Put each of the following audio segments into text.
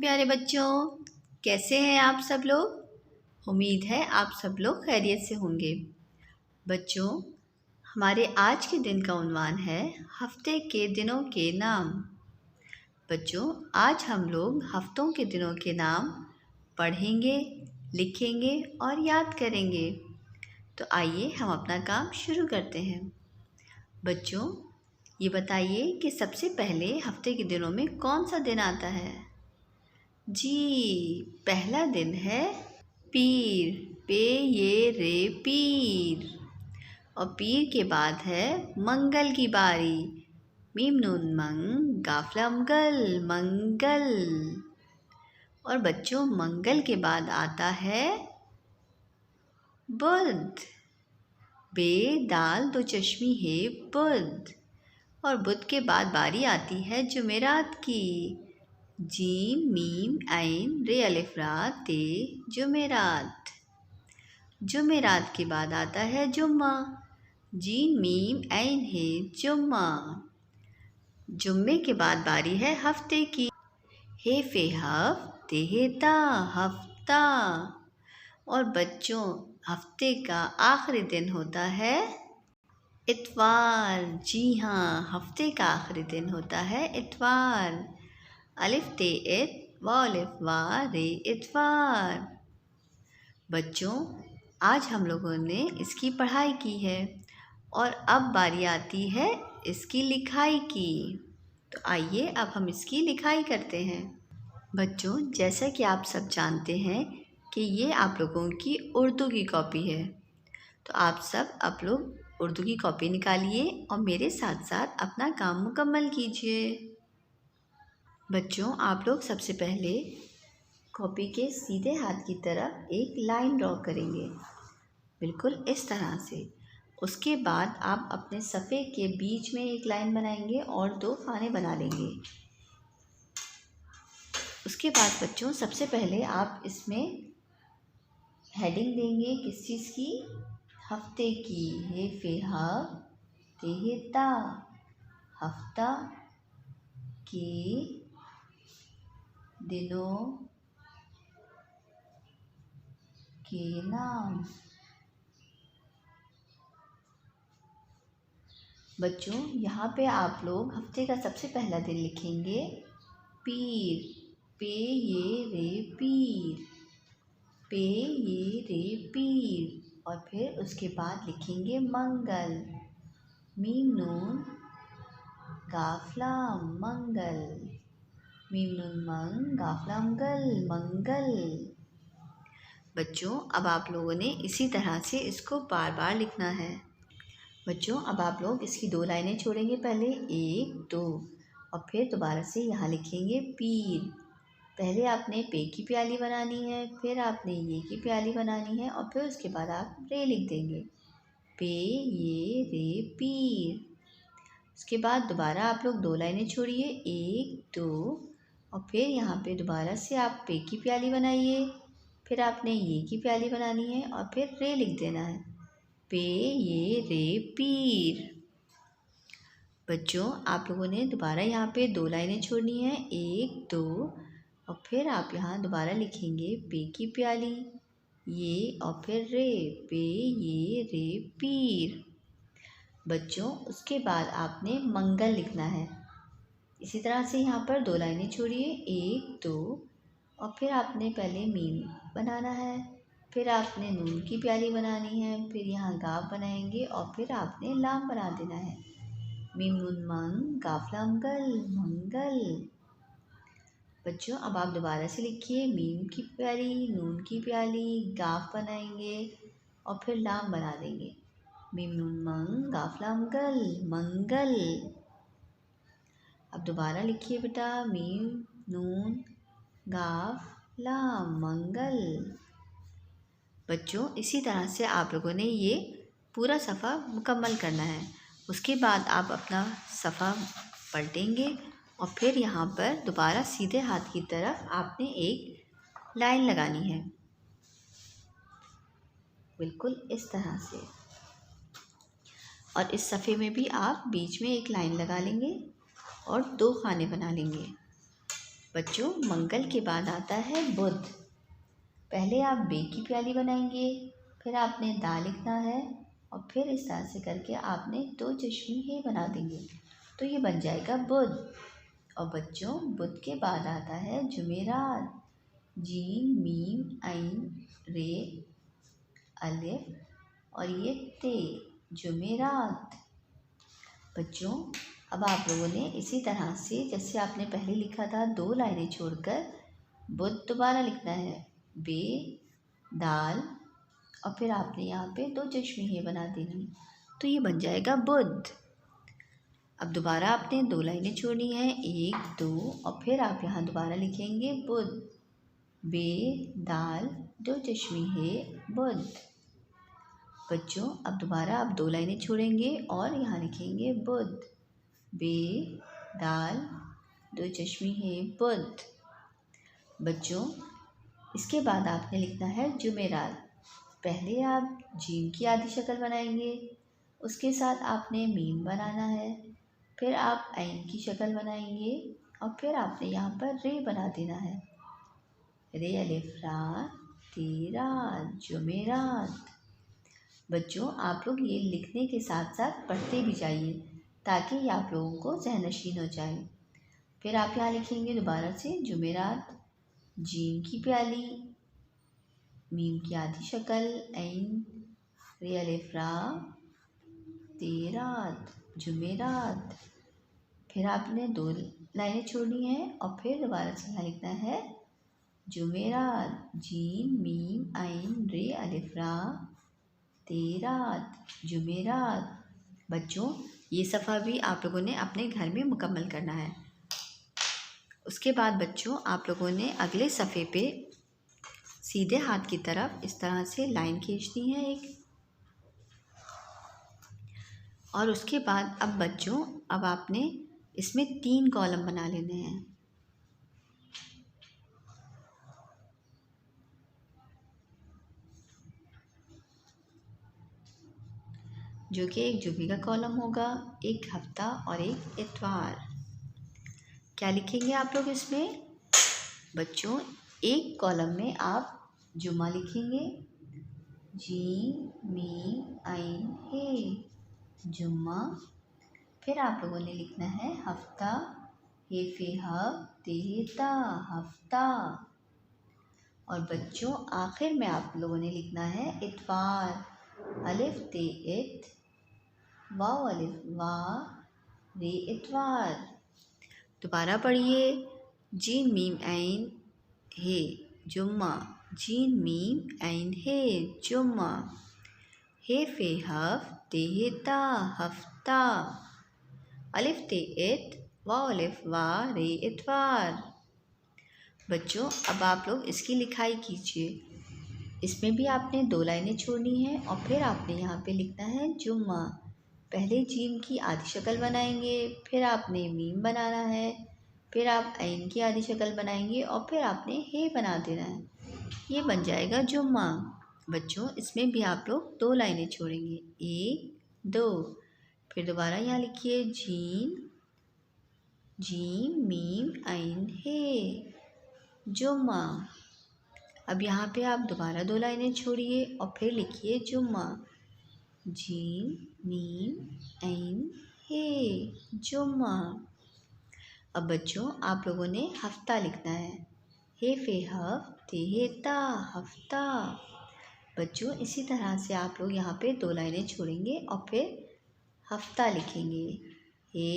प्यारे बच्चों, कैसे हैं आप सब लोग। उम्मीद है आप सब लोग खैरियत से होंगे। बच्चों, हमारे आज के दिन का उन्वान है हफ्ते के दिनों के नाम। बच्चों, आज हम लोग हफ्तों के दिनों के नाम पढ़ेंगे, लिखेंगे और याद करेंगे। तो आइए हम अपना काम शुरू करते हैं। बच्चों, ये बताइए कि सबसे पहले हफ्ते के दिनों में कौन सा दिन आता है। जी, पहला दिन है पीर, पे ये रे पीर। और पीर के बाद है मंगल की बारी, मीम नून मंग गाफला मगल, मंगल। और बच्चों, मंगल के बाद आता है बुध, बे दाल दो चश्मी है बुध। और बुध के बाद बारी आती है जुमेरात की, जीम मीम ऐन रे अलिफ रा ते, जुमेरात। जुमेरात के बाद आता है जुम्मा, जीम मीम ऐन है जुम्मा। जुम्मे के बाद बारी है हफ्ते की, हे फे हफ्ते है ता, हफ्ता। और बच्चों, हफ्ते का आखिरी दिन होता है इतवार। जी हाँ, हफ्ते का आखिरी दिन होता है इतवार। अलिफ ते इत व अलिफ वा रे इतवार। बच्चों, आज हम लोगों ने इसकी पढ़ाई की है और अब बारी आती है इसकी लिखाई की। तो आइए अब हम इसकी लिखाई करते हैं। बच्चों, जैसा कि आप सब जानते हैं कि ये आप लोगों की उर्दू की कॉपी है। तो आप सब लोग उर्दू की कॉपी निकालिए और मेरे साथ साथ अपना काम मुकम्मल कीजिए। बच्चों, आप लोग सबसे पहले कॉपी के सीधे हाथ की तरफ एक लाइन ड्रॉ करेंगे, बिल्कुल इस तरह से। उसके बाद आप अपने सफ़े के बीच में एक लाइन बनाएंगे और 2 खाने बना लेंगे। उसके बाद बच्चों, सबसे पहले आप इसमें हेडिंग देंगे किस चीज़ की, हफ्ते की। हे फे हफ्ते हे ता, हफ्ता के दिनों के नाम। बच्चों, यहाँ पे आप लोग हफ्ते का सबसे पहला दिन लिखेंगे पीर, पे ये रे पीर, पे ये रे पीर। और फिर उसके बाद लिखेंगे मंगल, मीम नून गाफला मंगल, मीम नून मंग गाफला मंगल, मंगल। बच्चों, अब आप लोगों ने इसी तरह से इसको बार बार लिखना है। बच्चों, अब आप लोग इसकी 2 लाइनें छोड़ेंगे, पहले 1 2 और फिर दोबारा से यहाँ लिखेंगे पीर। पहले आपने पे की प्याली बनानी है, फिर आपने ये की प्याली बनानी है और फिर उसके बाद आप रे लिख देंगे, पे ये रे पीर। उसके बाद दोबारा आप लोग 2 लाइनें छोड़िए, 1 2 और फिर यहाँ पे दोबारा से आप पे की प्याली बनाइए, फिर आपने ये की प्याली बनानी है और फिर रे लिख देना है, पे ये रे पीर। बच्चों, आप लोगों ने दोबारा यहाँ पे 2 लाइनें छोड़नी है, 1 2 और फिर आप यहाँ दोबारा लिखेंगे पे की प्याली, ये और फिर रे, पे ये रे पीर। बच्चों, उसके बाद आपने मंगल लिखना है। इसी तरह से यहाँ पर 2 लाइनें छोड़िए, 1 2 और फिर आपने पहले मीम बनाना है, फिर आपने नून की प्याली बनानी है, फिर यहाँ गाफ बनाएंगे और फिर आपने लाम बना देना है, मीम नून मंग गाफला मंगल, मंगल। बच्चों, अब आप दोबारा से लिखिए, मीम की प्याली, नून की प्याली, गाफ बनाएंगे और फिर लाम बना देंगे, मीम नून मंग गाफला मंगल, मंगल। अब दोबारा लिखिए बेटा, मीम नून गाफ लाम, मंगल। बच्चों, इसी तरह से आप लोगों ने ये पूरा सफ़ा मुकम्मल करना है। उसके बाद आप अपना सफ़ा पलटेंगे और फिर यहाँ पर दोबारा सीधे हाथ की तरफ आपने एक लाइन लगानी है, बिल्कुल इस तरह से। और इस सफ़े में भी आप बीच में एक लाइन लगा लेंगे और 2 खाने बना लेंगे। बच्चों मंगल के बाद आता है बुध। पहले आप बे की प्याली बनाएंगे, फिर आपने दा लिखना है और फिर इस तरह से करके आपने 2 चश्मी हे बना देंगे, तो ये बन जाएगा बुध। और बच्चों बुध के बाद आता है जुमेरात। जीम मीम ऐन रे अलिफ और ये ते, जुमेरात। बच्चों अब आप लोगों ने इसी तरह से जैसे आपने पहले लिखा था 2 लाइनें छोड़कर बुध दोबारा लिखना है, बे दाल और फिर आपने यहाँ पे 2 चश्मी हे बना देनी, तो ये बन जाएगा बुध। अब दोबारा आपने 2 लाइनें छोड़नी है, 1 2 और फिर आप यहाँ दोबारा लिखेंगे बुध, बे दाल 2 चश्मी हे बुध। बच्चों अब दोबारा आप 2 लाइनें छोड़ेंगे और यहाँ लिखेंगे बुध, बे दाल 2 चश्मी हे बुध। बच्चों इसके बाद आपने लिखना है जुमेरात। पहले आप जीम की आधी शक्ल बनाएंगे, उसके साथ आपने मीम बनाना है, फिर आप ऐन की शक्ल बनाएंगे और फिर आपने यहाँ पर रे बना देना है, रे अलिफ रा तेरा जुमेरात। बच्चों आप लोग ये लिखने के साथ साथ पढ़ते भी जाइए ताकि ये आप लोगों को ज़हननशीन हो जाए। फिर आप यहाँ लिखेंगे दोबारा से जुमेरात, जीम की प्याली, मीम की आधी शक्ल, ऐन रे अलिफ रा तेरात जुमेरात। फिर आपने 2 लाइनें छोड़नी है और फिर दोबारा से यहाँ लिखना है जुमेरात, जीम मीम ऐन रे अलिफ रा तेरात जुमेरात। बच्चों ये सफ़ा भी आप लोगों ने अपने घर में मुकम्मल करना है। उसके बाद बच्चों आप लोगों ने अगले सफ़े पे सीधे हाथ की तरफ इस तरह से लाइन खींचनी है एक, और उसके बाद अब बच्चों अब आपने इसमें 3 कॉलम बना लेने हैं। जो कि एक जुमे का कॉलम होगा, एक हफ्ता और एक इतवार। क्या लिखेंगे आप लोग इसमें? बच्चों एक कॉलम में आप जुमा लिखेंगे, जीम मीम ऐन हे जुम्मा। फिर आप लोगों ने लिखना है हफ्ता, हे फे ते ता हफ्ता। और बच्चों आखिर में आप लोगों ने लिखना है इतवार, अलिफ ते इत वाव अलिफ वा रे इतवार। दोबारा पढ़िए, जीम मीम ऐन हे जुम्मा, जीम मीम ऐन हे जुम्मा, हे फे ते ता हफ्ता, अलिफ ते इत वाव अलिफ वा रे इतवार। बच्चों अब आप लोग इसकी लिखाई कीजिए। इसमें भी आपने 2 लाइनें छोड़नी है और फिर आपने यहाँ पे लिखना है जुम्मा। पहले जीम की आधी शक्ल बनाएंगे, फिर आपने मीम बनाना है, फिर आप ऐन की आधी शक्ल बनाएंगे और फिर आपने हे बना देना है, ये बन जाएगा जुम्मा। बच्चों इसमें भी आप लोग 2 लाइनें छोड़ेंगे, 1 2। फिर दोबारा यहाँ लिखिए जीम मीम ऐन हे जुम्मा। अब यहाँ पे आप दोबारा 2 लाइनें छोड़िए और फिर लिखिए जुम्मा, जीम मीम ऐन हे जुम्मा। अब बच्चों आप लोगों ने हफ्ता लिखना है, हे फे ते ता हफ्ता। बच्चों इसी तरह से आप लोग यहाँ पे 2 लाइनें छोड़ेंगे और फिर हफ्ता लिखेंगे, हे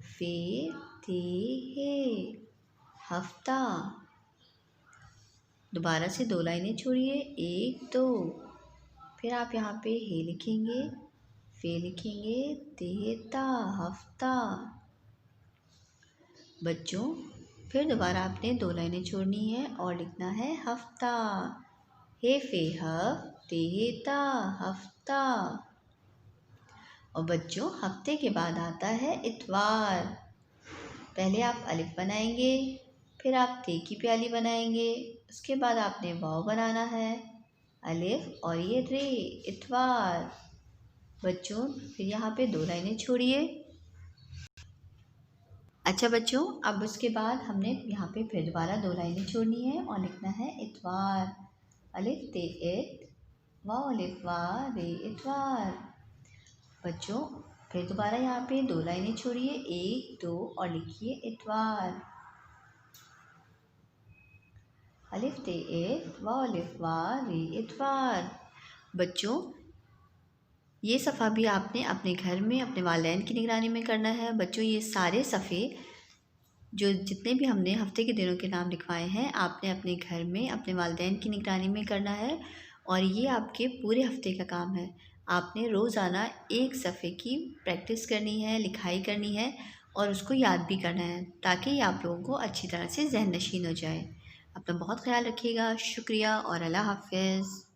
फे ते हे हफ्ता। दोबारा से 2 लाइनें छोड़िए, 1 2। फिर आप यहाँ पे हे लिखेंगे, फे लिखेंगे, ते ता हफ्ता। बच्चों फिर दोबारा आपने 2 लाइनें छोड़नी है और लिखना है हफ्ता, हे फे ते ता हफ्ता। और बच्चों हफ्ते के बाद आता है इतवार। पहले आप अलिफ बनाएंगे, फिर आप ते की प्याली बनाएंगे, उसके बाद आपने वाव बनाना है, अलिफ और ये रे इतवार। बच्चों फिर यहाँ पे 2 लाइनें छोड़िए। अच्छा बच्चों, अब उसके बाद हमने यहाँ पे फिर दोबारा 2 लाइनें छोड़नी है और लिखना है इतवार। अलिफ ते इत, वाव अलिफ वा रे इतवार। बच्चों फिर दोबारा यहाँ पे 2 लाइनें छोड़िए, 1 2 और लिखिए इतवार। अलिफ ते इत, वाव अलिफ वा रे इतवार। बच्चों ये सफ़ा भी आपने अपने घर में अपने वालिदैन की निगरानी में करना है। बच्चों ये सारे सफ़े जो जितने भी हमने हफ्ते के दिनों के नाम लिखवाए हैं, आपने अपने घर में अपने वालिदैन की निगरानी में करना है और ये आपके पूरे हफ्ते का काम है। आपने रोज़ाना एक सफ़े की प्रैक्टिस करनी है, लिखाई करनी है और उसको याद भी करना है ताकि ये आप लोगों को अच्छी तरह से ज़हन नशीन हो जाए। अपना बहुत ख्याल रखिएगा। शुक्रिया और अल्लाह हाफ़िज़।